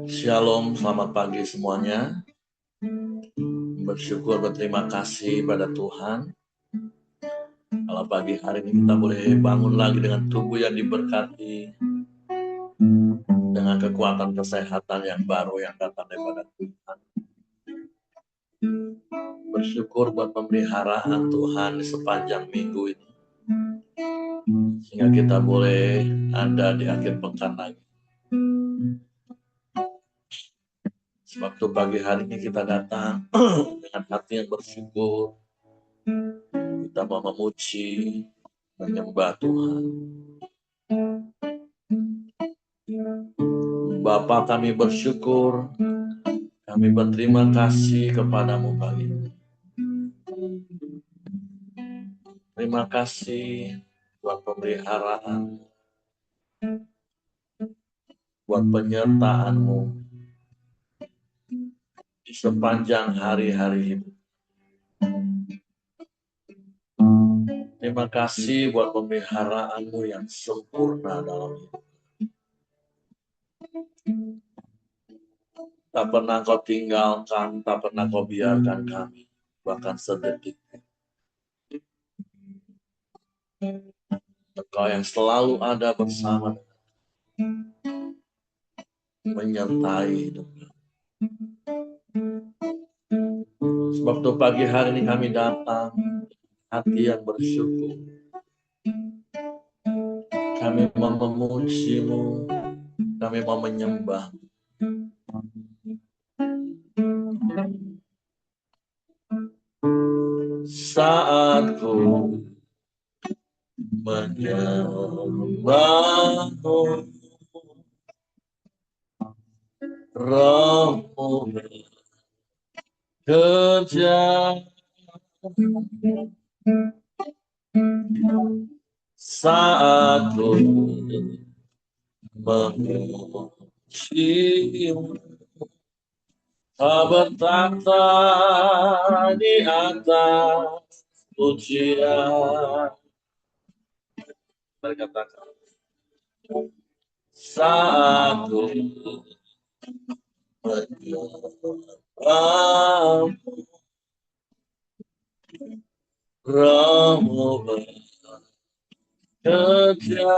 Shalom, selamat pagi semuanya. Bersyukur, berterima kasih pada Tuhan. Kalau pagi hari ini kita boleh bangun lagi dengan tubuh yang diberkati, dengan kekuatan kesehatan yang baru yang datang daripada Tuhan. Bersyukur buat pemeliharaan Tuhan di sepanjang minggu ini, sehingga kita boleh ada di akhir pekan lagi. Waktu pagi hari ini kita datang dengan hati yang bersyukur, kita mau memuji, menyembah Tuhan. Bapa, kami bersyukur, kami berterima kasih kepadamu pagi ini. Terima kasih buat pemeliharaan, buat penyertaan-Mu di sepanjang hari-hari hidup. Terima kasih buat pemeliharaan-Mu yang sempurna dalam hidup. Tak pernah Kau tinggalkan, tak pernah Kau biarkan kami, bahkan sedetik. Engkau yang selalu ada bersama, menyertai hidup kami. Sebab itu pagi hari ini kami datang, hati yang bersyukur. Kami mau memuji-Mu, kami mau menyembah. Saat ku menyembah-Mu, Roh-Mu bekerja. Saat ku memuji-Mu, Kau bertata di atas pujian. Mari katakan. Saat ku menyembah-Mu, Roh-Mu bekerja.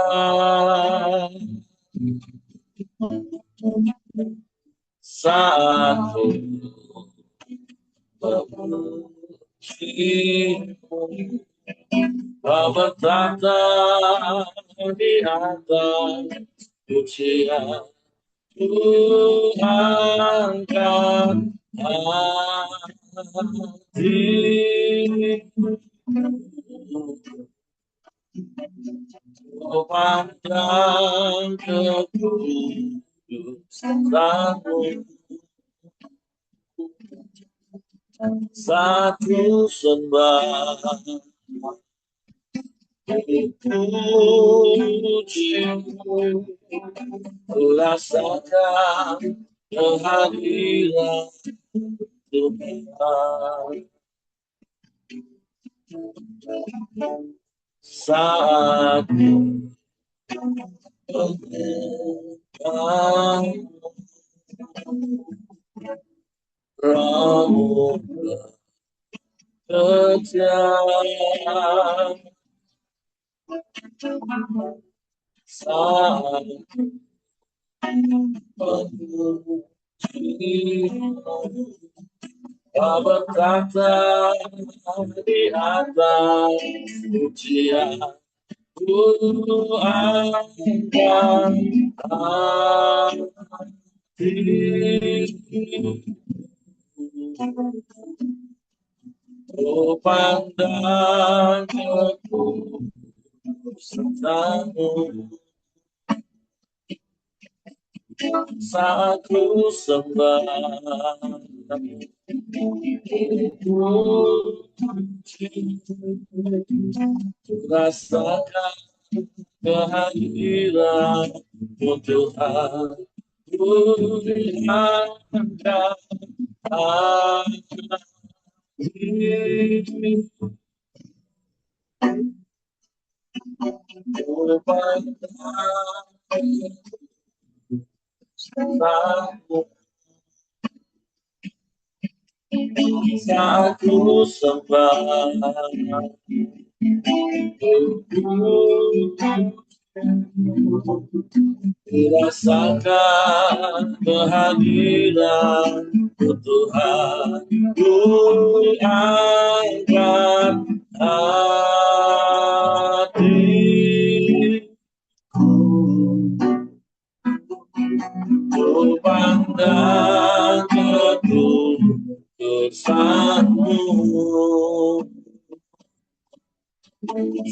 Saat ku memuji-Mu, Kau bertata di atas pujian. Ku angkat hati, ku pandang kekudusan-Mu. Satu sembah, puji-Mu, ku rasakan kehadiran Tuhan. Saat ku menyembah, Roh-Mu bekerja. Saat memuji-Mu, Kau berkata di atas pujian. Ku angkat hati, ku pandang kekudusan-Mu. Saat ku sembah, ku rasakan kehadiran-Mu Tuhan. Ku angkat hati, ku pandang Aku sembah, rasakan kehadiran Tuhan, ku angkat hatiku, ku pandang ketulusanmu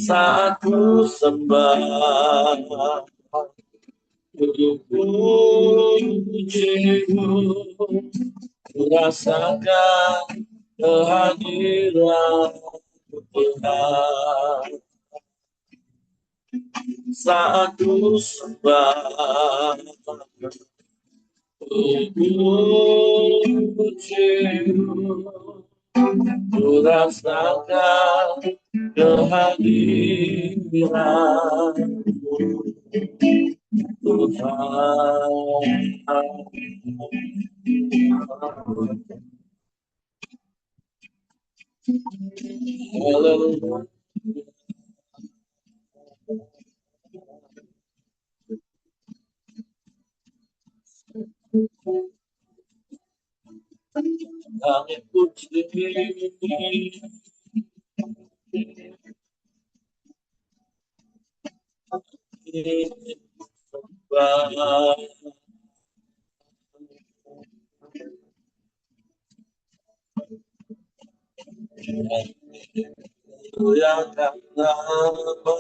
saat ku sembah. Pujimu, rasakan kehadiran Tuhan saat ku sembah. Pujimu, rasakan kehadiran Haleluya. Kami puji muliakan nama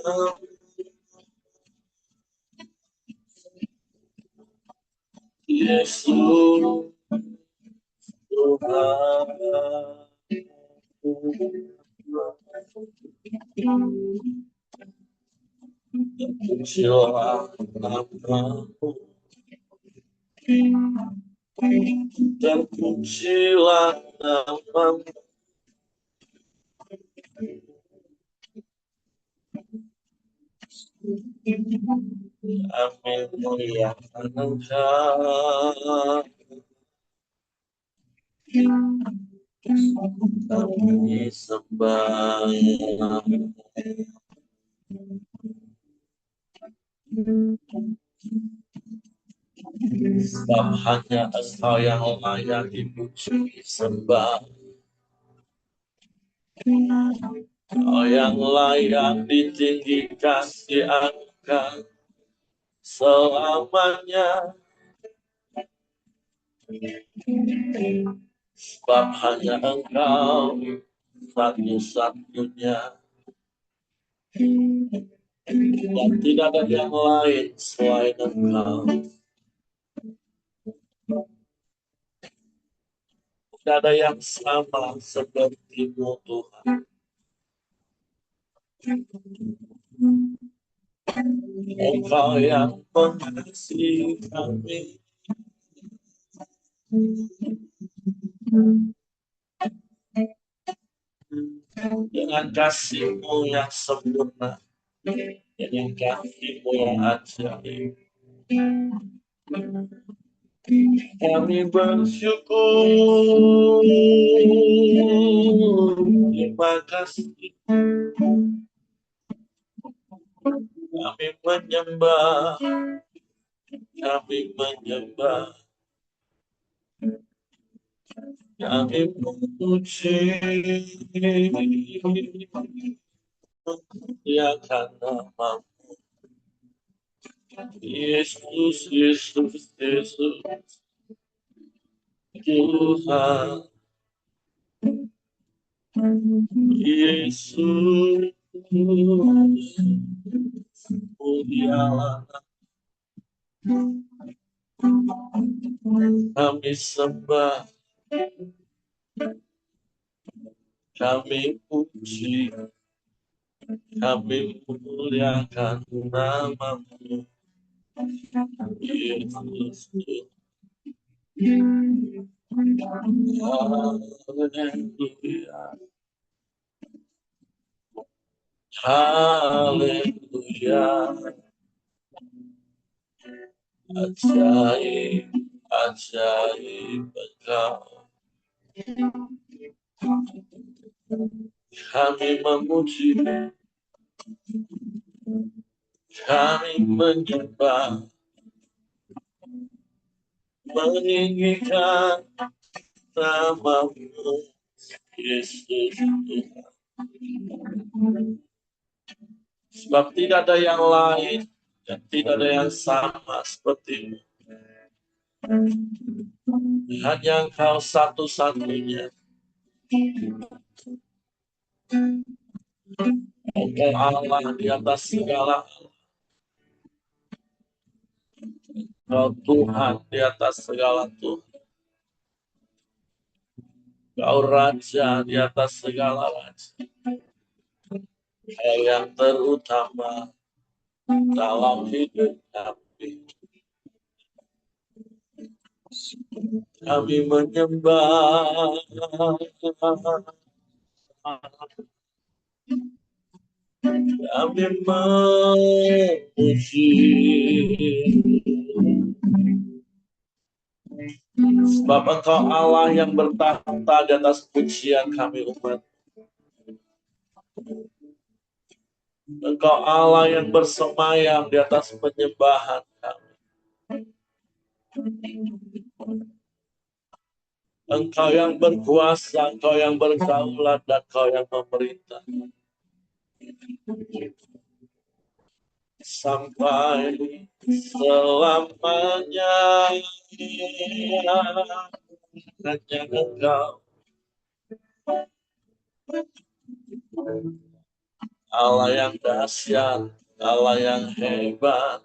Yesus Tuhan. Pujilah namamu, terpujilah namamu. Kami muliakan Engkau, kami sembah. Sebab hanya Engkau yang layak dipuji sembah, Engkau yang layak ditinggikan, diangkat selamanya. Sebab hanya Engkau satu-satunya, dan tidak ada yang lain selain Engkau. Tidak ada yang sama seperti-Mu Tuhan. Engkau yang mengasihi kami, dengan kasih-Mu yang sempurna, dengan kasih-Mu yang ajaib. Kami bersyukur, terima kasih. Kami menyembah, kami menyembah, kami memuji, memuliakan nama-Mu. Yesus, Yesus, Yesus, Tuhan. Yesus, mulialah, kami sembah, kami puji, kami muliakan nama-Mu. Yesus, haleluya, haleluya, Ajaib, ajaib Engkau. Kami memuji, kami menyembah, meninggikan nama-Mu, Yesus Tuhan. Sebab tidak ada yang lain dan tidak ada yang sama seperti-Mu. Hanya Engkau satu-satunya. Engkau Allah di atas segala Allah. Engkau Tuhan di atas segala Tuhan. Engkau Raja di atas segala Raja. Engkau yang terutama dalam hidup kami. Kami menyembah, kami memuji. Sebab Engkau Allah yang bertahta di atas pujian kami umat. Engkau Allah yang bersemayam di atas penyembahan kami. Engkau yang berkuasa, Engkau yang berdaulat, dan Engkau yang memerintah. Sampai selamanya hanya Engkau, Allah yang dahsyat, Allah yang hebat,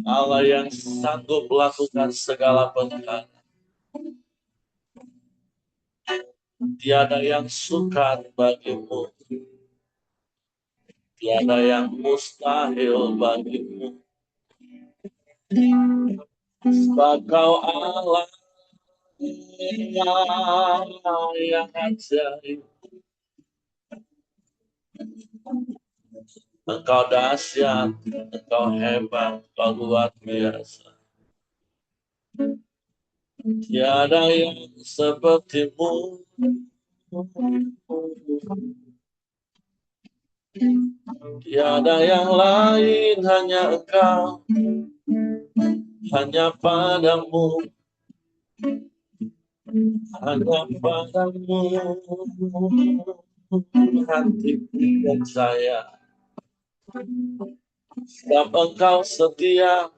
Allah yang sanggup melakukan segala perkara. Tiada yang sukar bagimu, tiada yang mustahil bagimu. Sebab Kau Allah yang ajaib. Engkau dahsyat, Engkau hebat, Engkau luar biasa. Tiada yang seperti-Mu. Tiada yang lain, hanya Engkau. Hanya padamu, hanya padamu hatiku percaya. Sebab Engkau setia,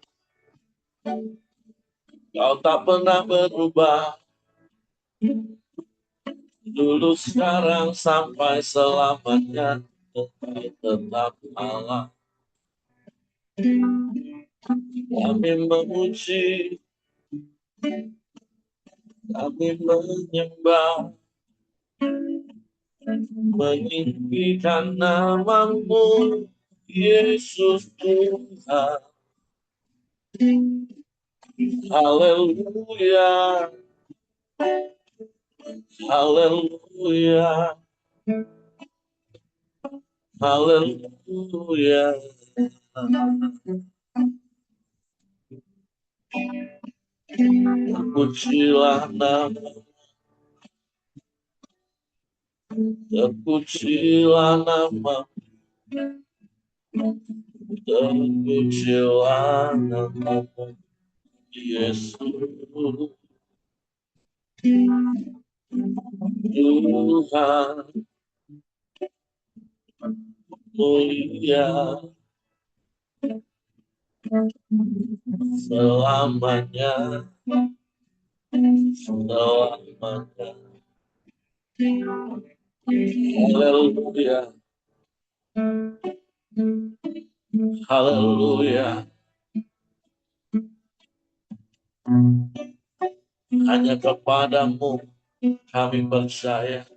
Kau tak pernah berubah. Dulu, sekarang, sampai selamanya, Engkau tetap Allah. Kami memuji, kami menyembah, meninggikan nama-Mu, Yesus Tuhan. Haleluya, haleluya, haleluya. Terpujilah nama, terpujilah nama, terpujilah nama Yesus Tuhan mulia selamanya, selamanya. Haleluya, haleluya. Hanya kepadamu kami percaya,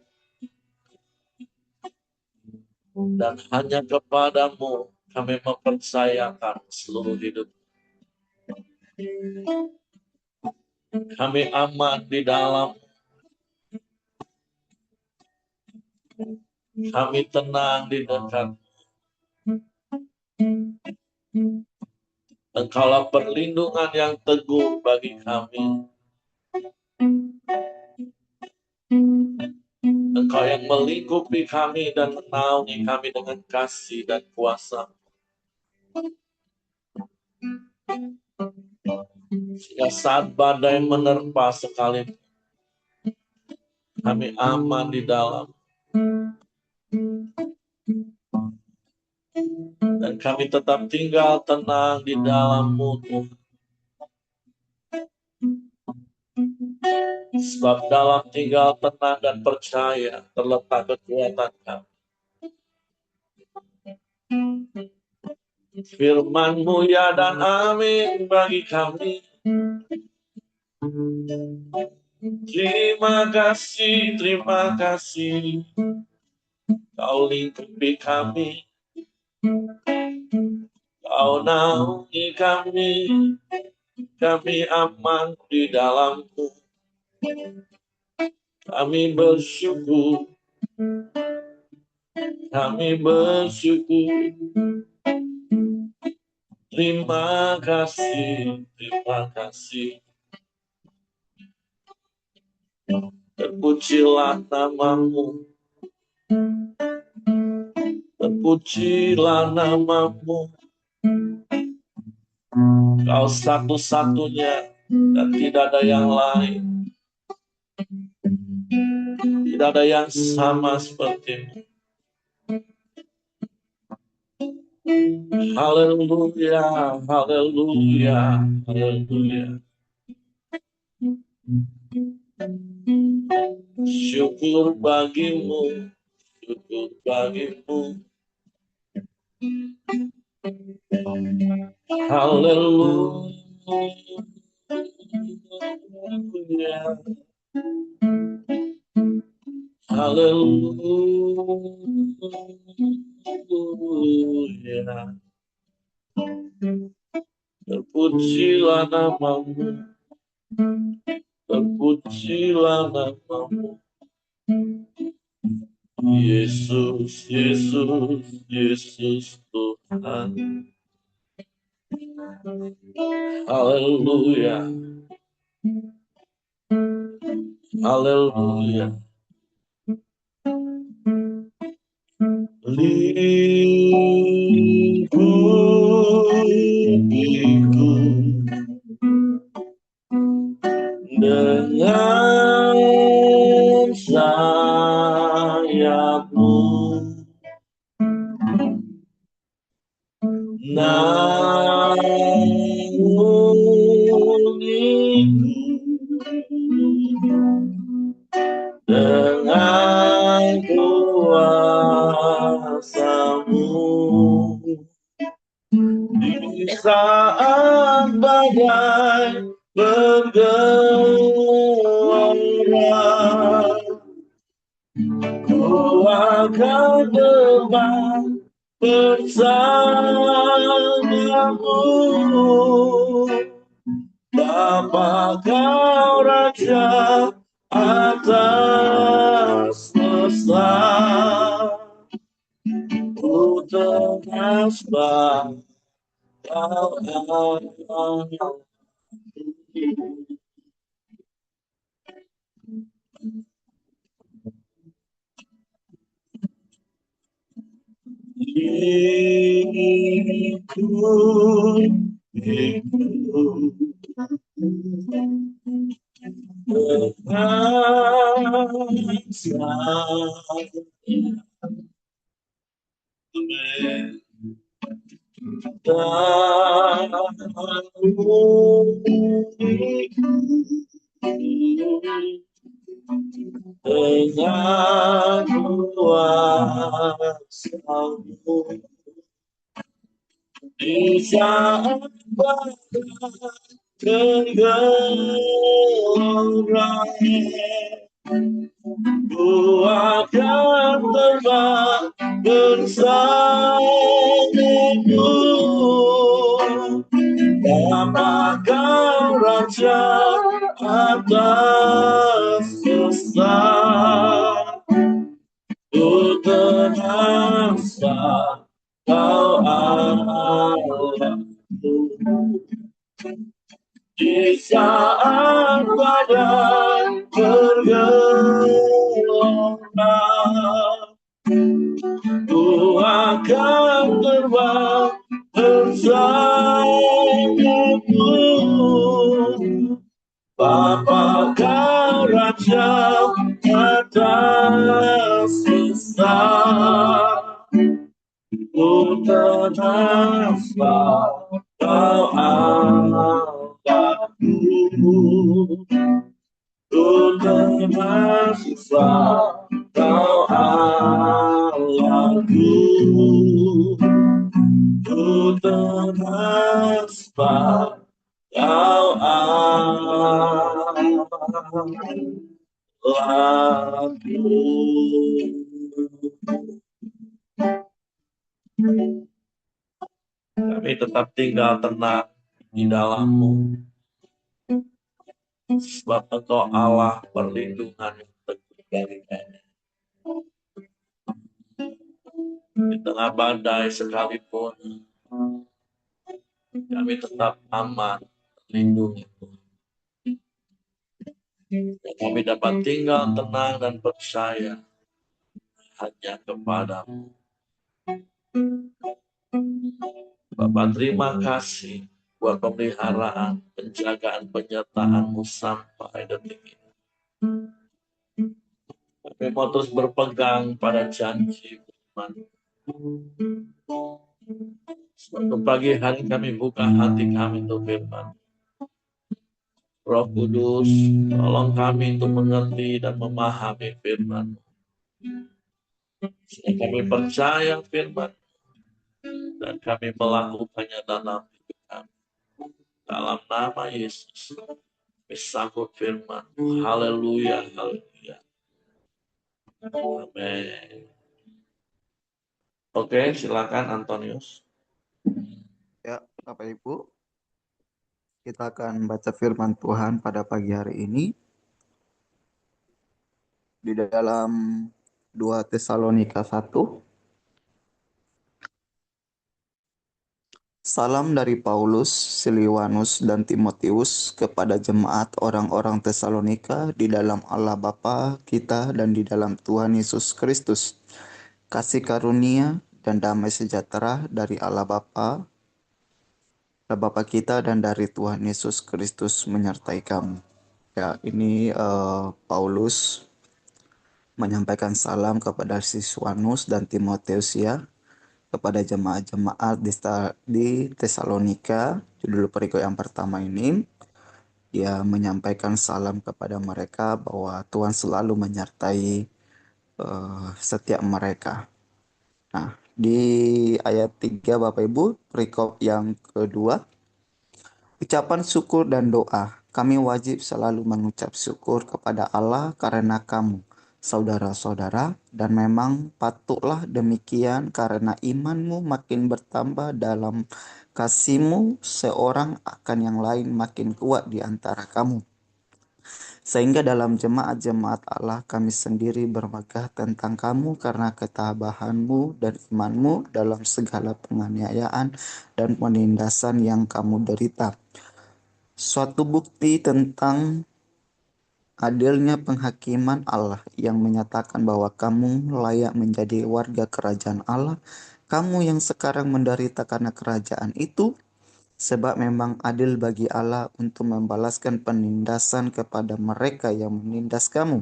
dan hanya kepadamu kami mempercayakan seluruh hidup. Kami aman di dalam, kami tenang di dekat. Engkaulah perlindungan yang teguh bagi kami. Engkau yang melingkupi kami dan menaungi kami dengan kasih dan kuasa. Sehingga saat badai menerpa sekalipun, kami aman di dalam. Dan kami tetap tinggal tenang di dalam-Mu, Tuhan. Sebab dalam tinggal tenang dan percaya terletak kekuatan kami. Firman-Mu ya dan amin bagi kami. Terima kasih. Kau lingkupi kami. Kau naungi kami aman di dalam-Mu. Kami bersyukur. Terima kasih. Terpujilah nama-Mu. Kau satu-satunya dan tidak ada yang lain. Tidak ada yang sama seperti-Mu. Haleluya. Syukur bagimu. Haleluya. Terpujilah nama-Mu. Yesus Tuhan. Haleluya. Lingkupiku dengan sayap-Mu, naungiku dengan kuasa-Mu. Di saat badai bergelora, ku akan terbang bersama-Mu. Bapa Kau Raja atas semesta, ku terasbah Kau Allah. Dengan kuasa-Mu, di saat badai tenggelam, ku akan terbang bersama-Mu. Bapa Kau Raja atas semesta, ku terasa Kau Allah. Di saat badai bergelora, ku akan terbang bersamamu. Bapa Raja atas sisa, ku ternaslah kau Allahku. Ku ternaslah kau Allahku. Ku ternaslah kau Allahku. Kami tetap tinggal tenang di dalam-Mu, sebab Engkau Allah perlindungan yang teguh dari kami. Di tengah badai sekalipun, kami tetap aman, terlindungi. Dan kami dapat tinggal tenang dan percaya hanya kepada-Mu. Bapak, terima kasih buat pemeliharaan, penjagaan, penyertaan-Mu sampai detik ini. Kami mau terus berpegang pada janji firman. Sebab pagi hari kami buka hati kami untuk firman. Roh Kudus, tolong kami untuk mengerti dan memahami firman. Sehingga kami percaya firman dan kami melakukannya dalam hidup kami. Dalam nama Yesus, kami sambut firman. Haleluya, haleluya. Amin. Oke, silakan Antonius. Ya, Bapak Ibu, kita akan baca firman Tuhan pada pagi hari ini di dalam 2 Tesalonika 1. Salam dari Paulus, Silwanus, dan Timotius kepada jemaat orang-orang Tesalonika di dalam Allah Bapa kita dan di dalam Tuhan Yesus Kristus. Kasih karunia dan damai sejahtera dari Allah Bapa kita dan dari Tuhan Yesus Kristus menyertai kamu. Ya, ini Paulus menyampaikan salam kepada Silwanus dan Timotius ya, kepada jemaat-jemaat di Tesalonika. Judul perikop yang pertama ini, dia menyampaikan salam kepada mereka bahwa Tuhan selalu menyertai setiap mereka. Nah, di ayat 3 Bapak Ibu, perikop yang kedua, ucapan syukur dan doa. Kami wajib selalu mengucap syukur kepada Allah karena kamu, saudara-saudara, dan memang patutlah demikian karena imanmu makin bertambah dalam kasihmu seorang akan yang lain makin kuat di antara kamu. Sehingga dalam jemaat-jemaat Allah kami sendiri bermegah tentang kamu karena ketabahanmu dan imanmu dalam segala penganiayaan dan penindasan yang kamu derita. Suatu bukti tentang adilnya penghakiman Allah yang menyatakan bahwa kamu layak menjadi warga kerajaan Allah, kamu yang sekarang menderita karena kerajaan itu, sebab memang adil bagi Allah untuk membalaskan penindasan kepada mereka yang menindas kamu,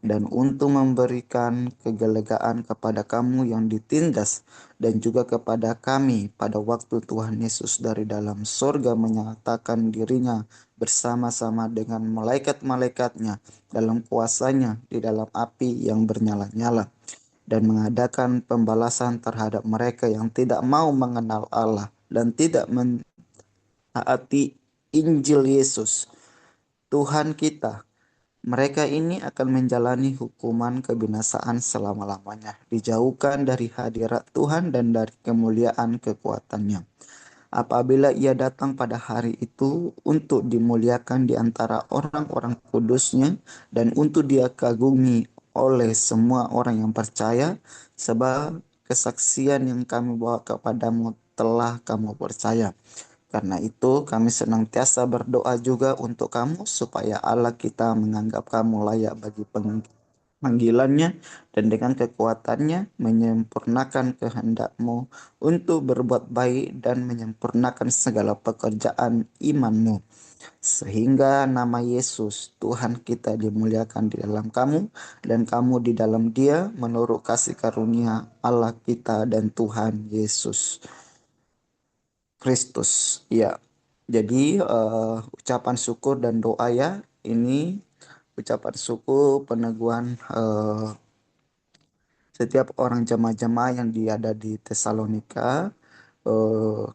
dan untuk memberikan kegelegaan kepada kamu yang ditindas, dan juga kepada kami pada waktu Tuhan Yesus dari dalam surga menyatakan dirinya bersama-sama dengan malaikat-malaikatnya dalam kuasanya di dalam api yang bernyala-nyala, dan mengadakan pembalasan terhadap mereka yang tidak mau mengenal Allah dan tidak mentaati Injil Yesus Tuhan kita. Mereka ini akan menjalani hukuman kebinasaan selama-lamanya, dijauhkan dari hadirat Tuhan dan dari kemuliaan kekuatannya. Apabila ia datang pada hari itu untuk dimuliakan di antara orang-orang kudusnya dan untuk dia kagumi oleh semua orang yang percaya, sebab kesaksian yang kami bawa kepadamu telah kamu percaya. Karena itu kami senantiasa berdoa juga untuk kamu supaya Allah kita menganggap kamu layak bagi panggilannya dan dengan kekuatannya menyempurnakan kehendakmu untuk berbuat baik dan menyempurnakan segala pekerjaan imanmu. Sehingga nama Yesus Tuhan kita dimuliakan di dalam kamu dan kamu di dalam Dia menurut kasih karunia Allah kita dan Tuhan Yesus Kristus. Ya. Jadi ucapan syukur dan doa ya ini ucapan syukur peneguhan setiap orang jemaah-jemaah yang ada di Tesalonika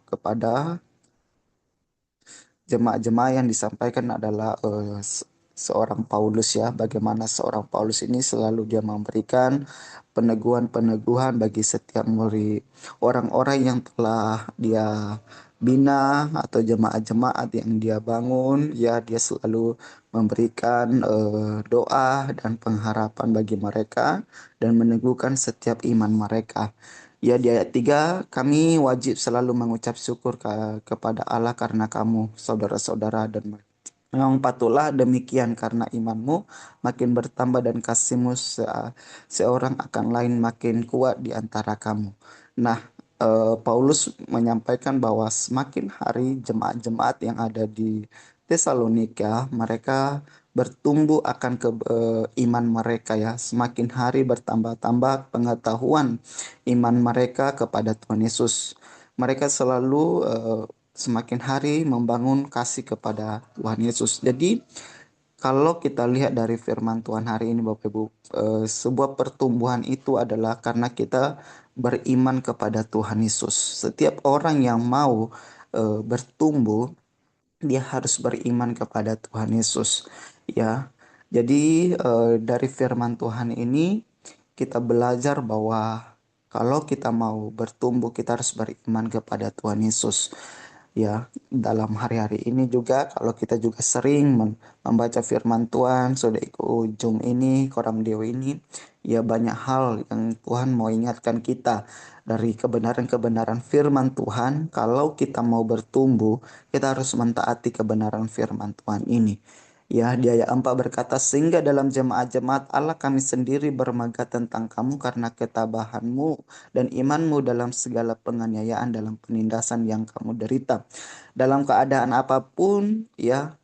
kepada jemaah-jemaah yang disampaikan adalah seorang Paulus ya, bagaimana seorang Paulus ini selalu dia memberikan peneguhan-peneguhan bagi setiap murid, orang-orang yang telah dia bina atau jemaat-jemaat yang dia bangun, ya dia selalu memberikan doa dan pengharapan bagi mereka dan meneguhkan setiap iman mereka. Ya di ayat 3 kami wajib selalu mengucap syukur kepada Allah karena kamu saudara-saudara dan memang patutlah demikian karena imanmu makin bertambah dan kasihmu seorang akan lain makin kuat di antara kamu. Nah, Paulus menyampaikan bahwa semakin hari jemaat-jemaat yang ada di Tesalonika mereka bertumbuh akan iman mereka ya. Semakin hari bertambah-tambah pengetahuan iman mereka kepada Tuhan Yesus. Mereka selalu semakin hari membangun kasih kepada Tuhan Yesus. Jadi kalau kita lihat dari firman Tuhan hari ini Bapak Ibu, sebuah pertumbuhan itu adalah karena kita beriman kepada Tuhan Yesus. Setiap orang yang mau bertumbuh, dia harus beriman kepada Tuhan Yesus. Ya, jadi dari firman Tuhan ini kita belajar bahwa kalau kita mau bertumbuh, kita harus beriman kepada Tuhan Yesus. Ya, dalam hari-hari ini juga kalau kita juga sering membaca firman Tuhan, sudah ikut ujung ini, koram dewa ini, ya banyak hal yang Tuhan mau ingatkan kita dari kebenaran-kebenaran firman Tuhan. Kalau kita mau bertumbuh, kita harus mentaati kebenaran firman Tuhan ini. Ya, di ayat 4 berkata, sehingga dalam jemaat-jemaat Allah kami sendiri bermegah tentang kamu karena ketabahanmu dan imanmu dalam segala penganiayaan dalam penindasan yang kamu derita. Dalam keadaan apapun, ya,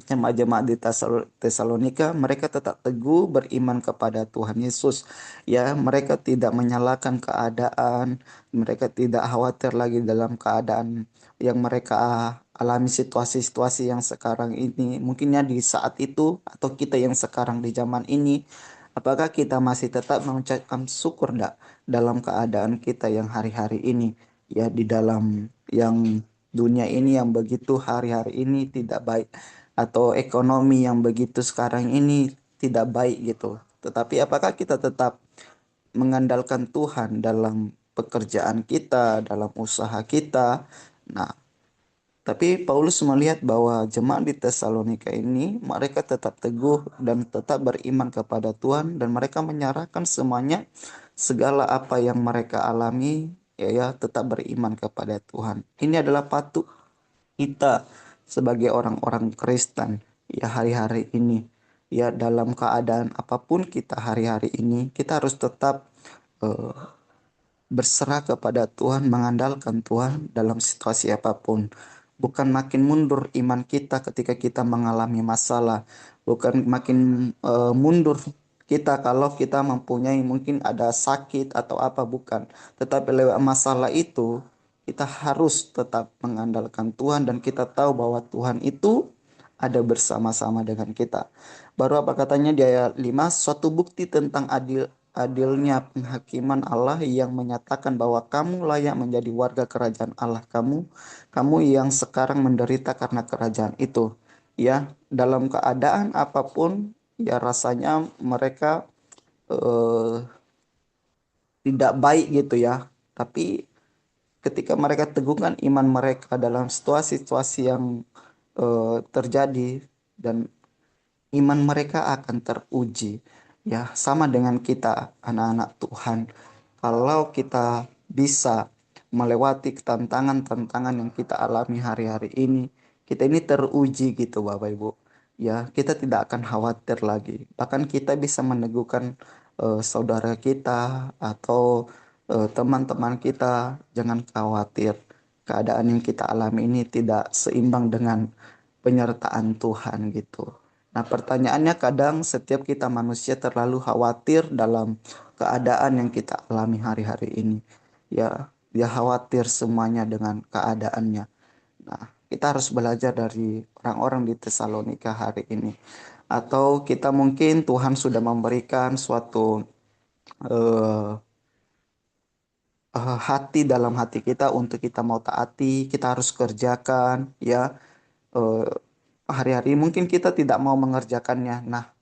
jemaat-jemaat di Tesalonika, mereka tetap teguh beriman kepada Tuhan Yesus. Ya, mereka tidak menyalahkan keadaan, mereka tidak khawatir lagi dalam keadaan yang mereka alami situasi-situasi yang sekarang ini. Mungkinnya di saat itu atau kita yang sekarang di zaman ini, apakah kita masih tetap mengucapkan syukur enggak dalam keadaan kita yang hari-hari ini? Ya di dalam yang dunia ini yang begitu hari-hari ini tidak baik atau ekonomi yang begitu sekarang ini tidak baik gitu. Tetapi apakah kita tetap mengandalkan Tuhan dalam pekerjaan kita, dalam usaha kita? Nah, tapi Paulus melihat bahwa jemaat di Tesalonika ini mereka tetap teguh dan tetap beriman kepada Tuhan dan mereka menyerahkan semuanya segala apa yang mereka alami ya tetap beriman kepada Tuhan. Ini adalah patut kita sebagai orang-orang Kristen ya hari-hari ini ya dalam keadaan apapun kita hari-hari ini kita harus tetap eh, berserah kepada Tuhan, mengandalkan Tuhan dalam situasi apapun. Bukan makin mundur iman kita ketika kita mengalami masalah, bukan makin mundur kita kalau kita mempunyai mungkin ada sakit atau apa bukan. Tetapi lewat masalah itu kita harus tetap mengandalkan Tuhan dan kita tahu bahwa Tuhan itu ada bersama-sama dengan kita. Baru apa katanya di ayat 5, suatu bukti tentang adilnya penghakiman Allah yang menyatakan bahwa kamu layak menjadi warga kerajaan Allah kamu yang sekarang menderita karena kerajaan itu. Ya, dalam keadaan apapun ya rasanya mereka eh, tidak baik gitu ya. Tapi ketika mereka teguhkan iman mereka dalam situasi-situasi yang terjadi dan iman mereka akan teruji. Ya, sama dengan kita anak-anak Tuhan. Kalau kita bisa melewati tantangan-tantangan yang kita alami hari-hari ini, kita ini teruji gitu Bapak Ibu. Ya, kita tidak akan khawatir lagi. Bahkan kita bisa meneguhkan saudara kita atau teman-teman kita, jangan khawatir. Keadaan yang kita alami ini tidak seimbang dengan penyertaan Tuhan gitu. Nah, pertanyaannya kadang setiap kita manusia terlalu khawatir dalam keadaan yang kita alami hari-hari ini. Ya, dia khawatir semuanya dengan keadaannya. Nah, kita harus belajar dari orang-orang di Tesalonika hari ini. Atau kita mungkin Tuhan sudah memberikan suatu eh, hati dalam hati kita untuk kita mau taati, kita harus kerjakan ya. Eh, Hari-hari mungkin kita tidak mau mengerjakannya. Nah,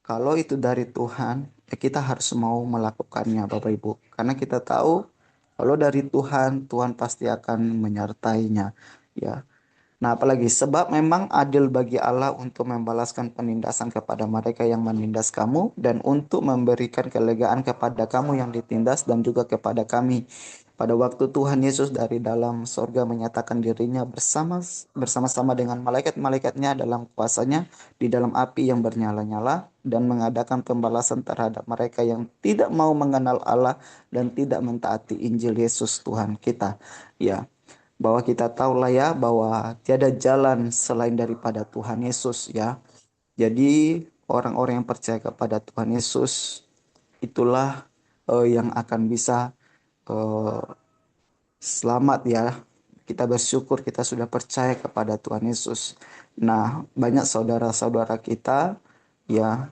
kalau itu dari Tuhan, ya kita harus mau melakukannya, Bapak Ibu. Karena kita tahu kalau dari Tuhan, Tuhan pasti akan menyertainya. Ya, nah, apalagi sebab memang adil bagi Allah untuk membalaskan penindasan kepada mereka yang menindas kamu dan untuk memberikan kelegaan kepada kamu yang ditindas dan juga kepada kami. Pada waktu Tuhan Yesus dari dalam sorga menyatakan dirinya bersama-sama dengan malaikat-malaikatnya dalam kuasanya di dalam api yang bernyala-nyala dan mengadakan pembalasan terhadap mereka yang tidak mau mengenal Allah dan tidak mentaati Injil Yesus Tuhan kita. Ya, bahwa kita tahulah ya bahwa tiada jalan selain daripada Tuhan Yesus ya. Jadi orang-orang yang percaya kepada Tuhan Yesus itulah yang akan bisa eh, selamat ya. Kita bersyukur kita sudah percaya kepada Tuhan Yesus. Nah, banyak saudara-saudara kita ya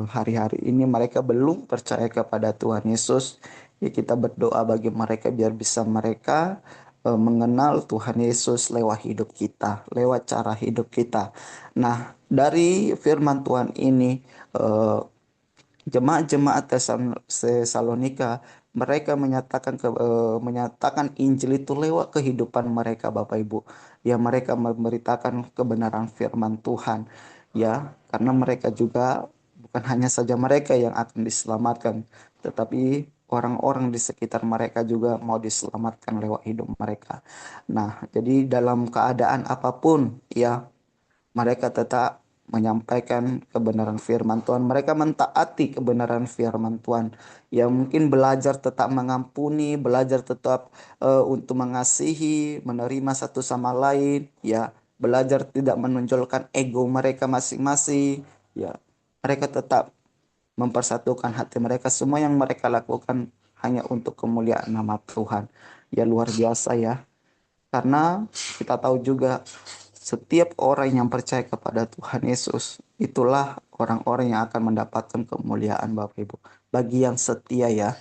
hari-hari ini mereka belum percaya kepada Tuhan Yesus. Ya kita berdoa bagi mereka biar bisa mereka mengenal Tuhan Yesus lewat hidup kita, lewat cara hidup kita. Nah, dari firman Tuhan ini eh, jemaat-jemaat Tesalonika mereka menyatakan Injil itu lewat kehidupan mereka Bapak Ibu. Ya mereka memberitakan kebenaran firman Tuhan. Ya, karena mereka juga bukan hanya saja mereka yang akan diselamatkan, tetapi orang-orang di sekitar mereka juga mau diselamatkan lewat hidup mereka. Nah, jadi dalam keadaan apapun ya mereka tetap menyampaikan kebenaran firman Tuhan. Mereka mentaati kebenaran firman Tuhan. Ya mungkin belajar tetap mengampuni, belajar tetap untuk mengasihi, menerima satu sama lain. Ya, belajar tidak menonjolkan ego mereka masing-masing. Ya, mereka tetap mempersatukan hati mereka. Semua yang mereka lakukan hanya untuk kemuliaan nama Tuhan. Ya luar biasa ya. Karena kita tahu juga setiap orang yang percaya kepada Tuhan Yesus, itulah orang-orang yang akan mendapatkan kemuliaan Bapak Ibu. Bagi yang setia ya.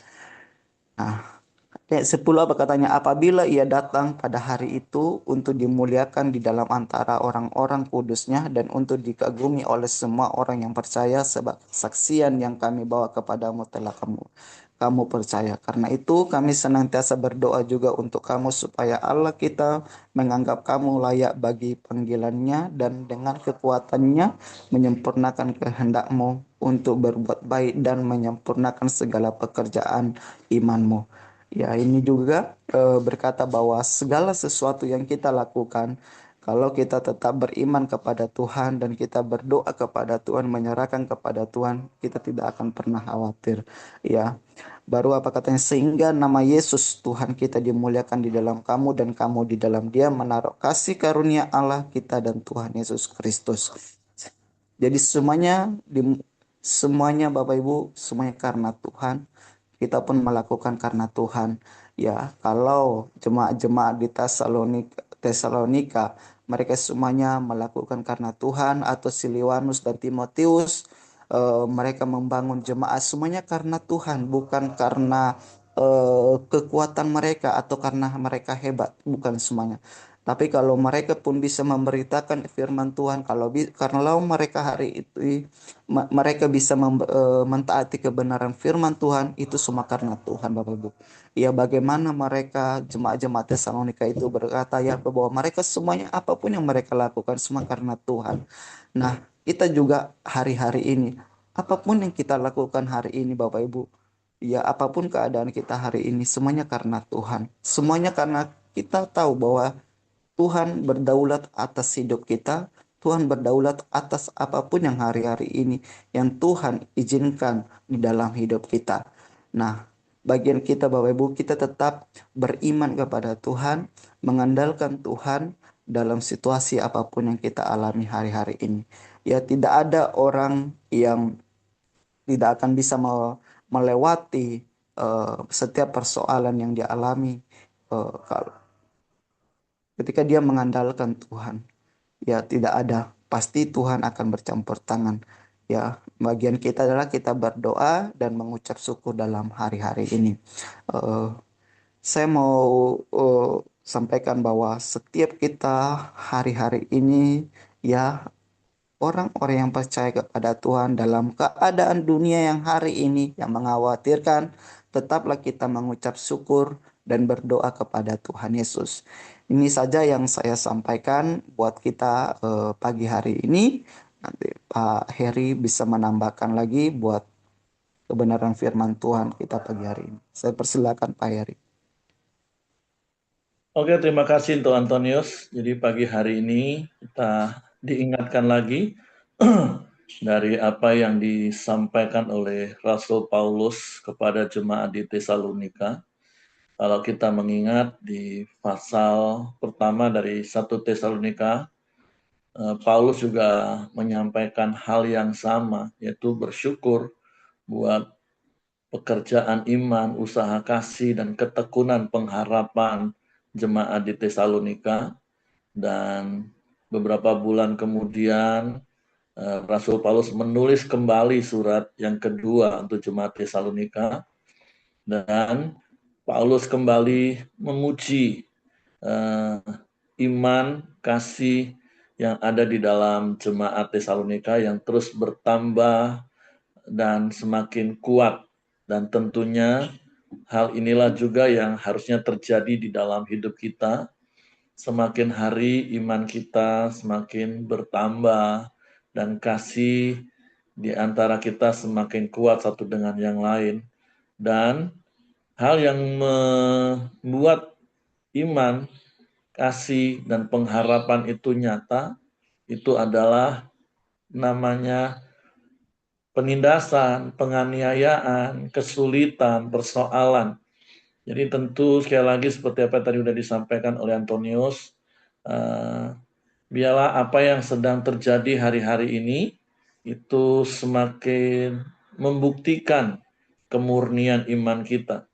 Nah, ayat 10 apa katanya? Apabila ia datang pada hari itu untuk dimuliakan di dalam antara orang-orang kudusnya dan untuk dikagumi oleh semua orang yang percaya sebab kesaksian yang kami bawa kepadamu telah kamu percaya. Karena itu kami senantiasa berdoa juga untuk kamu supaya Allah kita menganggap kamu layak bagi panggilannya dan dengan kekuatannya menyempurnakan kehendakmu untuk berbuat baik dan menyempurnakan segala pekerjaan imanmu. Ya, ini juga berkata bahwa segala sesuatu yang kita lakukan, kalau kita tetap beriman kepada Tuhan dan kita berdoa kepada Tuhan, menyerahkan kepada Tuhan, kita tidak akan pernah khawatir. Ya, baru apa katanya? Sehingga nama Yesus Tuhan kita dimuliakan di dalam kamu dan kamu di dalam Dia menaruh kasih karunia Allah kita dan Tuhan Yesus Kristus. Jadi semuanya Bapak Ibu, semuanya karena Tuhan. Kita pun melakukan karena Tuhan. Ya, kalau jemaat-jemaat di Tesalonika, mereka semuanya melakukan karena Tuhan atau Silwanus dan Timotius mereka membangun jemaat semuanya karena Tuhan, bukan karena kekuatan mereka atau karena mereka hebat, bukan semuanya. Tapi kalau mereka pun bisa memberitakan firman Tuhan, kalau mereka hari itu mereka bisa mentaati kebenaran firman Tuhan, itu semua karena Tuhan Bapak Ibu. Ya bagaimana mereka jemaat-jemaat Tesalonika itu berkata ya bahwa mereka semuanya apapun yang mereka lakukan semua karena Tuhan. Nah, kita juga hari-hari ini apapun yang kita lakukan hari ini Bapak Ibu, Ya, apapun keadaan kita hari ini, semuanya karena Tuhan. Semuanya karena kita tahu bahwa Tuhan berdaulat atas hidup kita. Tuhan berdaulat atas apapun yang hari-hari ini yang Tuhan izinkan di dalam hidup kita. Nah, bagian kita Bapak Ibu, kita tetap beriman kepada Tuhan, mengandalkan Tuhan dalam situasi apapun yang kita alami hari-hari ini. Ya, tidak ada orang yang tidak akan bisa melewati setiap persoalan yang dialami ketika dia mengandalkan Tuhan. Ya, tidak ada, pasti Tuhan akan bercampur tangan. Ya, bagian kita adalah kita berdoa dan mengucap syukur dalam hari-hari ini. Eh, saya mau sampaikan bahwa setiap kita hari-hari ini, ya, orang-orang yang percaya kepada Tuhan dalam keadaan dunia yang hari ini yang mengkhawatirkan, tetaplah kita mengucap syukur dan berdoa kepada Tuhan Yesus. Ini saja yang saya sampaikan buat kita pagi hari ini. Nanti Pak Heri bisa menambahkan lagi buat kebenaran firman Tuhan kita pagi hari ini. Saya persilakan Pak Heri. Oke, terima kasih untuk Antonius. Jadi pagi hari ini kita diingatkan lagi dari apa yang disampaikan oleh Rasul Paulus kepada jemaat di Tesalonika. Kalau kita mengingat di pasal pertama dari 1 Tesalonika, Paulus juga menyampaikan hal yang sama, yaitu bersyukur buat pekerjaan iman, usaha kasih, dan ketekunan pengharapan jemaat di Tesalonika. Dan beberapa bulan kemudian Rasul Paulus menulis kembali surat yang kedua untuk jemaat Tesalonika, dan Paulus kembali memuji iman, kasih yang ada di dalam jemaat Tesalonika yang terus bertambah dan semakin kuat. Dan tentunya hal inilah juga yang harusnya terjadi di dalam hidup kita. Semakin hari iman kita semakin bertambah dan kasih di antara kita semakin kuat satu dengan yang lain. Dan hal yang membuat iman, kasih, dan pengharapan itu nyata, itu adalah namanya penindasan, penganiayaan, kesulitan, persoalan. Jadi tentu sekali lagi seperti apa yang tadi sudah disampaikan oleh Antonius, biarlah apa yang sedang terjadi hari-hari ini itu semakin membuktikan kemurnian iman kita.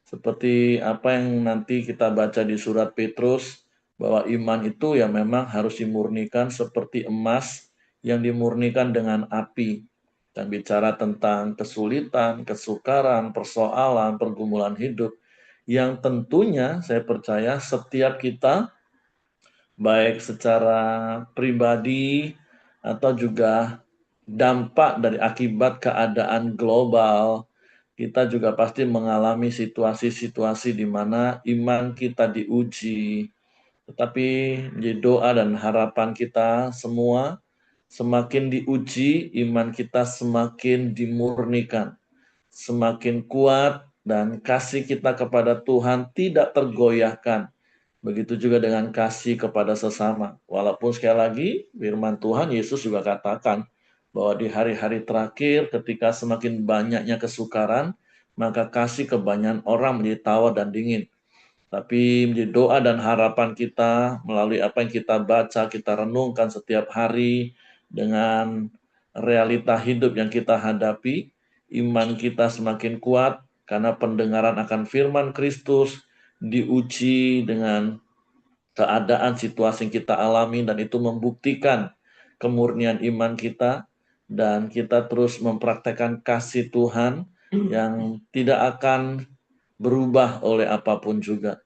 Seperti apa yang nanti kita baca di surat Petrus, bahwa iman itu ya memang harus dimurnikan seperti emas yang dimurnikan dengan api. Dan bicara tentang kesulitan, kesukaran, persoalan, pergumulan hidup, yang tentunya saya percaya setiap kita, baik secara pribadi atau juga dampak dari akibat keadaan global, kita juga pasti mengalami situasi-situasi di mana iman kita diuji. Tetapi di doa dan harapan kita semua, semakin diuji, iman kita semakin dimurnikan, semakin kuat, dan kasih kita kepada Tuhan tidak tergoyahkan. Begitu juga dengan kasih kepada sesama. Walaupun sekali lagi firman Tuhan Yesus juga katakan bahwa di hari-hari terakhir ketika semakin banyaknya kesukaran, maka kasih kebanyakan orang menjadi tawar dan dingin. Tapi menjadi doa dan harapan kita melalui apa yang kita baca, kita renungkan setiap hari dengan realita hidup yang kita hadapi, iman kita semakin kuat karena pendengaran akan firman Kristus diuji dengan keadaan situasi yang kita alami, dan itu membuktikan kemurnian iman kita, dan kita terus mempraktekkan kasih Tuhan yang tidak akan berubah oleh apapun juga.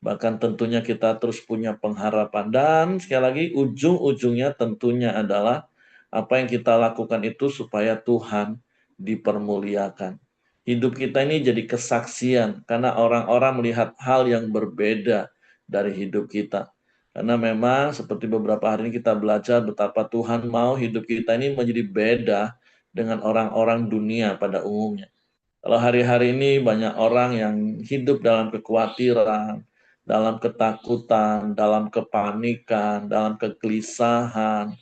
Bahkan tentunya kita terus punya pengharapan, dan sekali lagi ujung-ujungnya tentunya adalah apa yang kita lakukan itu supaya Tuhan dipermuliakan. Hidup kita ini jadi kesaksian karena orang-orang melihat hal yang berbeda dari hidup kita. Karena memang seperti beberapa hari ini kita belajar betapa Tuhan mau hidup kita ini menjadi beda dengan orang-orang dunia pada umumnya. Kalau hari-hari ini banyak orang yang hidup dalam kekhawatiran, dalam ketakutan, dalam kepanikan, dalam kegelisahan.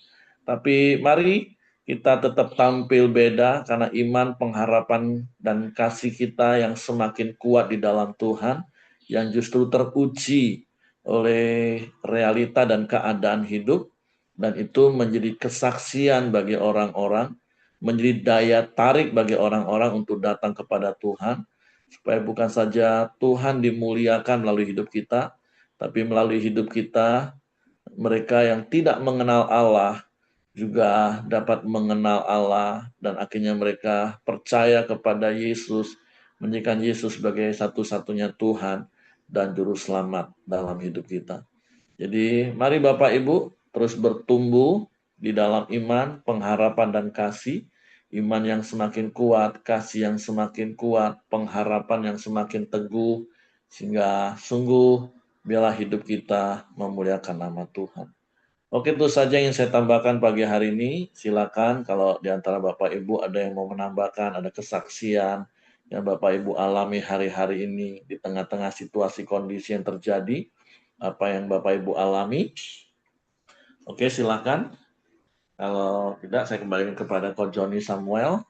Tapi mari kita tetap tampil beda karena iman, pengharapan, dan kasih kita yang semakin kuat di dalam Tuhan, yang justru teruji oleh realita dan keadaan hidup, dan itu menjadi kesaksian bagi orang-orang, menjadi daya tarik bagi orang-orang untuk datang kepada Tuhan, supaya bukan saja Tuhan dimuliakan melalui hidup kita, tapi melalui hidup kita, mereka yang tidak mengenal Allah juga dapat mengenal Allah, dan akhirnya mereka percaya kepada Yesus, menjadikan Yesus sebagai satu-satunya Tuhan dan Juru Selamat dalam hidup kita. Jadi mari Bapak Ibu terus bertumbuh di dalam iman, pengharapan, dan kasih. Iman yang semakin kuat, kasih yang semakin kuat, pengharapan yang semakin teguh, sehingga sungguh biarlah hidup kita memuliakan nama Tuhan. Oke, itu saja yang saya tambahkan pagi hari ini. Silakan kalau di antara Bapak Ibu ada yang mau menambahkan, ada kesaksian yang Bapak Ibu alami hari-hari ini di tengah-tengah situasi kondisi yang terjadi, apa yang Bapak Ibu alami. Oke, silakan. Kalau tidak, saya kembalikan kepada Coach Johnny Samuel.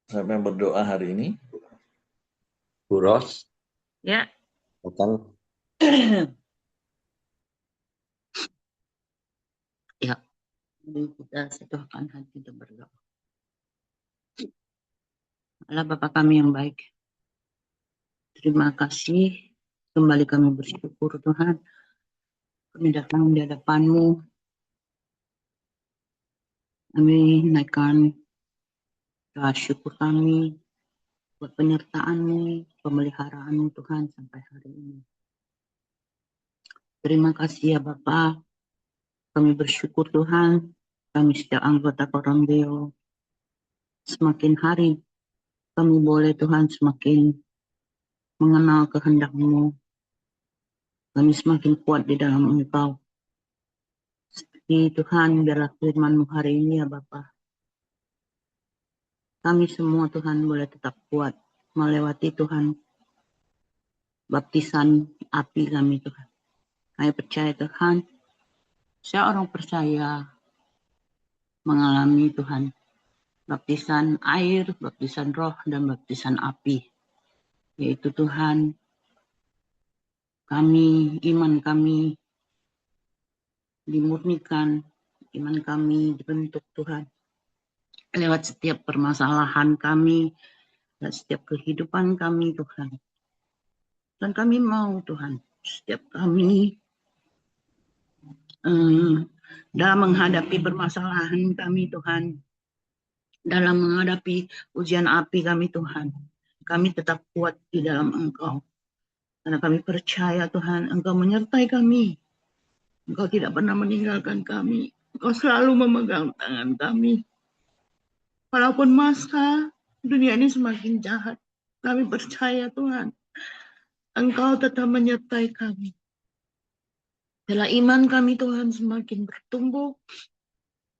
Siapa yang berdoa hari ini? Bu Ros, Ya, datang. ya. Jadi kita satukan hati untuk berdoa. Allah Bapa kami yang baik, terima kasih. Kembali kami bersyukur Tuhan. Kami datang di hadapan-Mu. Kami naikkan doa syukur kami buat penyertaan-Mu, pemeliharaan-Mu Tuhan sampai hari ini. Terima kasih ya Bapa. Kami bersyukur Tuhan. Kami setiap anggota Korondeo. Semakin hari kami boleh Tuhan semakin mengenal kehendak-Mu. Kami semakin kuat di dalam Engkau. Seperti Tuhan, biarlah firman-Mu hari ini ya Bapa. Kami semua Tuhan boleh tetap kuat melewati Tuhan baptisan api kami Tuhan. Kami percaya Tuhan, saya orang percaya mengalami Tuhan baptisan air, baptisan roh, dan baptisan api. Yaitu Tuhan, kami, iman kami dimurnikan, iman kami dibentuk Tuhan. Lewat setiap permasalahan kami, dan setiap kehidupan kami Tuhan. Dan kami mau Tuhan, setiap kami dalam menghadapi permasalahan kami Tuhan, dalam menghadapi ujian api kami Tuhan, kami tetap kuat di dalam Engkau. Karena kami percaya Tuhan, Engkau menyertai kami. Engkau tidak pernah meninggalkan kami. Engkau selalu memegang tangan kami. Walaupun masa dunia ini semakin jahat, kami percaya Tuhan, Engkau tetap menyertai kami. Bila iman kami Tuhan semakin bertumbuh,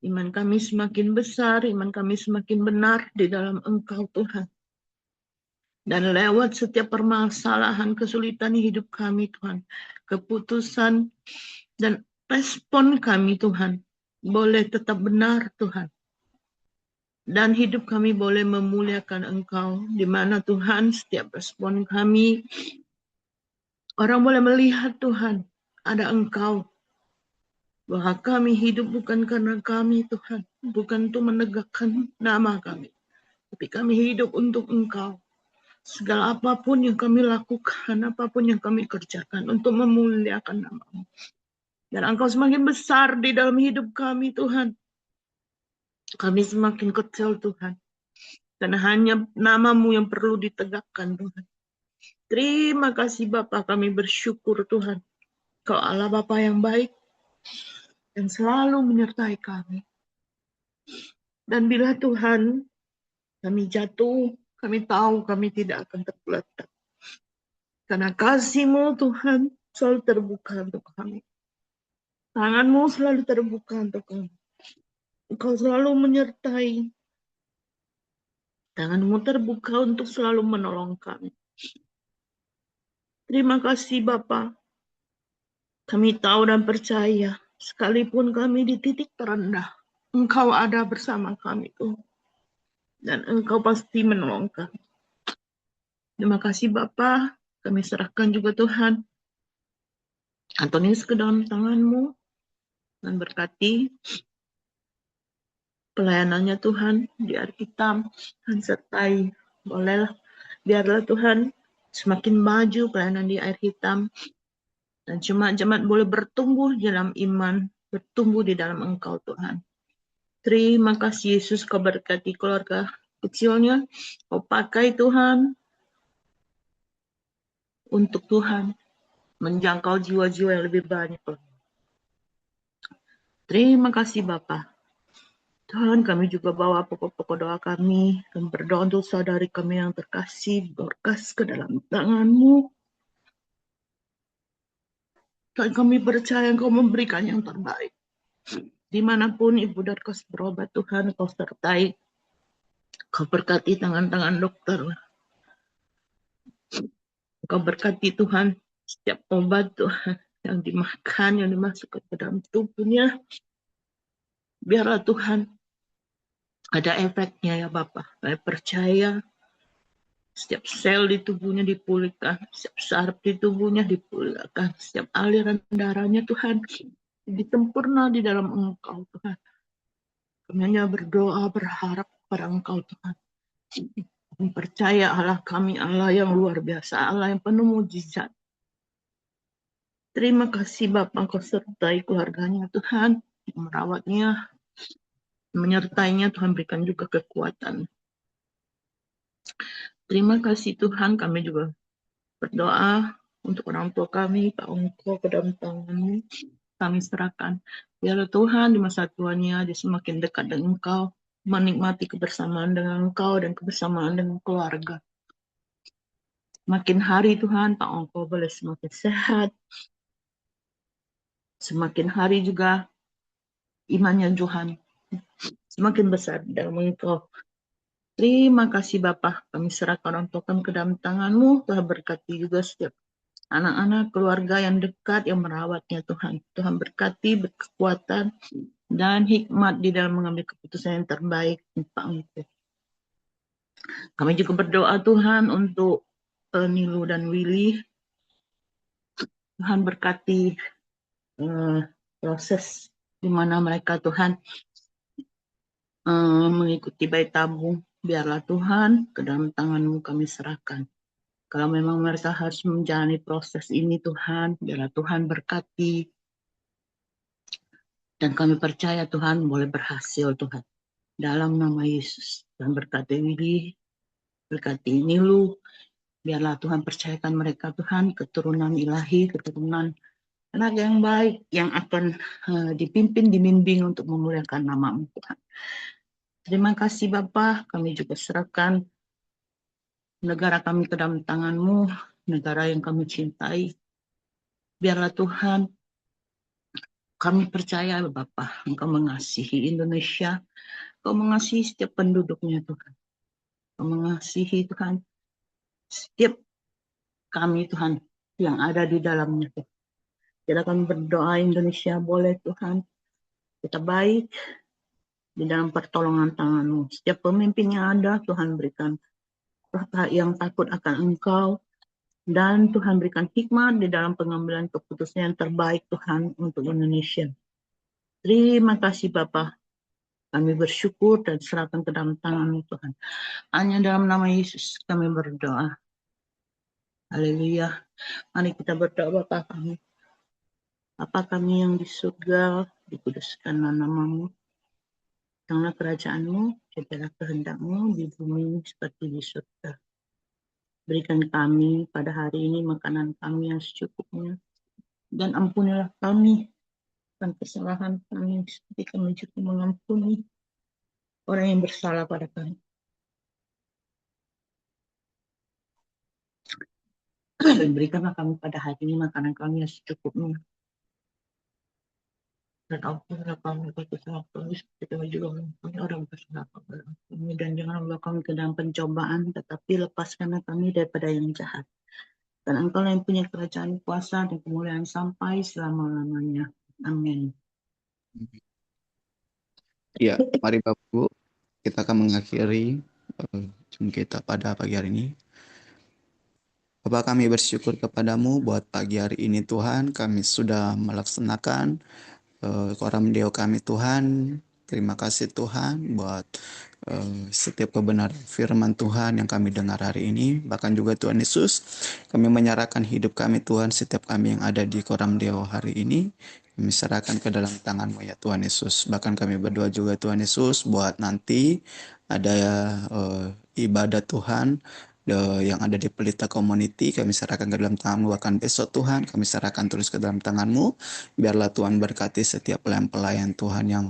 iman kami semakin besar, iman kami semakin benar di dalam Engkau Tuhan. Dan lewat setiap permasalahan, kesulitan hidup kami Tuhan, keputusan dan respon kami Tuhan, boleh tetap benar Tuhan. Dan hidup kami boleh memuliakan Engkau, di mana Tuhan setiap respon kami, orang boleh melihat Tuhan, ada Engkau. Bahwa kami hidup bukan karena kami Tuhan, bukan untuk menegakkan nama kami, tapi kami hidup untuk Engkau. Segala apapun yang kami lakukan, apapun yang kami kerjakan untuk memuliakan nama-Mu. Dan Engkau semakin besar di dalam hidup kami Tuhan. Kami semakin kecil Tuhan. Karena hanya nama-Mu yang perlu ditegakkan Tuhan. Terima kasih Bapa, kami bersyukur Tuhan. Kau Allah Bapa yang baik, yang selalu menyertai kami. Dan bila Tuhan kami jatuh, kami tahu kami tidak akan tergeletak. Karena kasih-Mu Tuhan selalu terbuka untuk kami. Tangan-Mu selalu terbuka untuk kami. Engkau selalu menyertai. Tanganmu terbuka untuk selalu menolong kami. Terima kasih Bapa. Kami tahu dan percaya, sekalipun kami di titik terendah, Engkau ada bersama kami, Tuhan. Dan Engkau pasti menolong kami. Terima kasih Bapa. Kami serahkan juga Tuhan Antonius ke dalam tangan-Mu dan berkati pelayanannya Tuhan di air hitam dan sertai. Bolehlah, biarlah Tuhan semakin maju pelayanan di air hitam dan jemaat-jemaat boleh bertumbuh dalam iman, bertumbuh di dalam Engkau Tuhan. Terima kasih Yesus, Kau berkati keluarga kecilnya, Kau pakai Tuhan untuk Tuhan menjangkau jiwa-jiwa yang lebih banyak. Terima kasih Bapa. Tuhan, kami juga bawa pokok-pokok doa kami dan berdoa untuk saudari kami yang terkasih, berkas ke dalam tangan-Mu. Dan kami percaya Engkau memberikan yang terbaik. Dimanapun Ibu Dorcas berobat, Tuhan, Kau sertai. Kau berkati tangan-tangan dokter. Kau berkati Tuhan setiap obat Tuhan yang dimakan, yang dimasukkan ke dalam tubuhnya. Biarlah Tuhan ada efeknya ya Bapak. Saya percaya setiap sel di tubuhnya dipulihkan, setiap saraf di tubuhnya dipulihkan, setiap aliran darahnya Tuhan ditempurna di dalam Engkau Tuhan. Kami hanya berdoa, berharap pada Engkau Tuhan. Kami percaya Allah kami Allah yang luar biasa, Allah yang penuh mujizat. Terima kasih Bapak, Engkau sertai keluarganya Tuhan, yang merawatnya, menyertainya Tuhan, berikan juga kekuatan. Terima kasih Tuhan, kami juga berdoa untuk orang tua kami, Pak Ongko, ke dalam tangan-Mu. Kami serahkan. Biarlah Tuhan di masa tuanya dia semakin dekat dengan Engkau, menikmati kebersamaan dengan Engkau dan kebersamaan dengan keluarga. Makin hari Tuhan, Pak Ongko boleh semakin sehat. Semakin hari juga imannya Tuhan semakin besar dalam Engkau. Terima kasih Bapak, kami serahkan orang tua kami ke dalam tangan-Mu. Tuhan berkati juga setiap anak-anak, keluarga yang dekat, yang merawatnya Tuhan. Tuhan berkati, berkekuatan, dan hikmat di dalam mengambil keputusan yang terbaik. Pak Engkau. Kami juga berdoa Tuhan untuk Nilu dan Willy. Tuhan berkati proses di mana mereka Tuhan mengikuti bayi tabung. Biarlah Tuhan ke dalam tangan-Mu kami serahkan. Kalau memang mereka harus menjalani proses ini Tuhan, biarlah Tuhan berkati. Dan kami percaya Tuhan boleh berhasil Tuhan. Dalam nama Yesus. Dan berkati Willy, berkati Nilu. Biarlah Tuhan percayakan mereka Tuhan, keturunan ilahi, keturunan anak yang baik, yang akan dipimpin, dibimbing untuk memuliakan nama-Mu Tuhan. Terima kasih Bapa, kami juga serahkan negara kami ke dalam tangan-Mu, negara yang kami cintai. Biarlah Tuhan, kami percaya Bapa, Engkau mengasihi Indonesia, Engkau mengasihi setiap penduduknya Tuhan. Engkau mengasihi Tuhan, setiap kami Tuhan yang ada di dalamnya Tuhan. Kita akan berdoa Indonesia boleh Tuhan, kita baik di dalam pertolongan tangan-Mu. Setiap pemimpin yang ada Tuhan berikan yang takut akan Engkau, dan Tuhan berikan hikmat di dalam pengambilan keputusan yang terbaik Tuhan untuk Indonesia. Terima kasih Bapa. Kami bersyukur dan serahkan ke dalam tangan-Mu Tuhan. Hanya dalam nama Yesus kami berdoa. Haleluya. Mari kita berdoa Bapa kami. Bapa kami yang di surga, dikuduskanlah nama-Mu. Datanglah kerajaan-Mu, jadilah kehendak-Mu di bumi seperti di surga. Berikan kami pada hari ini makanan kami yang secukupnya. Dan ampunilah kami dan kesalahan kami seperti kami juga mengampuni orang yang bersalah pada kami. Dan berikanlah kami pada hari ini makanan kami yang secukupnya. Dan ampunilah kami kesalahan kami seperti kami juga mengampuni orang bersalah kepada kami. Dan jangan bawa kami ke dalam pencobaan, tetapi lepaskanlah kami daripada yang jahat. Dan Engkau yang punya kerajaan, kuasa, dan kemuliaan sampai selama-lamanya. Amin. Ya, mari Bapak Ibu, kita akan mengakhiri jum kita pada pagi hari ini. Bapak, kami bersyukur kepadamu buat pagi hari ini Tuhan, kami sudah melaksanakan koram deo kami Tuhan. Terima kasih Tuhan buat setiap kebenaran firman Tuhan yang kami dengar hari ini. Bahkan juga Tuhan Yesus, kami menyerahkan hidup kami Tuhan, setiap kami yang ada di koram deo hari ini. Kami serahkan ke dalam tangan-Mu ya Tuhan Yesus. Bahkan kami berdoa juga Tuhan Yesus buat nanti ada ibadah Tuhan yang ada di Pelita Community, kami serahkan ke dalam tangan-Mu. Bahkan besok Tuhan, kami serahkan terus ke dalam tangan-Mu. Biarlah Tuhan berkati setiap pelayan-pelayan Tuhan yang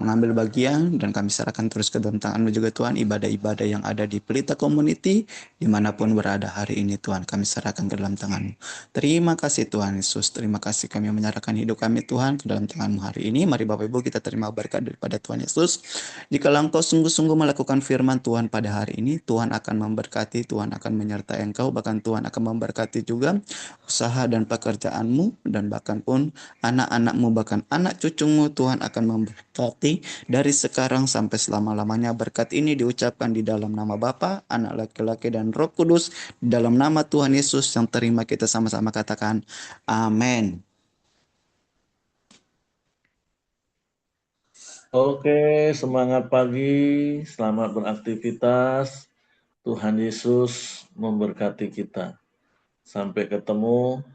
mengambil bagian, dan kami serahkan terus ke dalam tangan-Mu juga Tuhan, ibadah-ibadah yang ada di Pelita Community, dimanapun berada hari ini Tuhan, kami serahkan ke dalam tangan-Mu. Terima kasih Tuhan Yesus, terima kasih kami menyerahkan hidup kami Tuhan ke dalam tangan-Mu hari ini. Mari Bapak Ibu kita terima berkat daripada Tuhan Yesus. Jika Engkau sungguh-sungguh melakukan firman Tuhan pada hari ini, Tuhan akan memberkati, Tuhan akan menyertai engkau, bahkan Tuhan akan memberkati juga usaha dan pekerjaanmu, dan bahkan pun anak-anakmu, bahkan anak cucumu Tuhan akan memberkati dari sekarang sampai selama-lamanya. Berkat ini diucapkan di dalam nama Bapa, Anak laki-laki dan Roh Kudus, di dalam nama Tuhan Yesus yang terima kita sama-sama katakan amin. Oke, semangat pagi, selamat beraktivitas. Tuhan Yesus memberkati kita. Sampai ketemu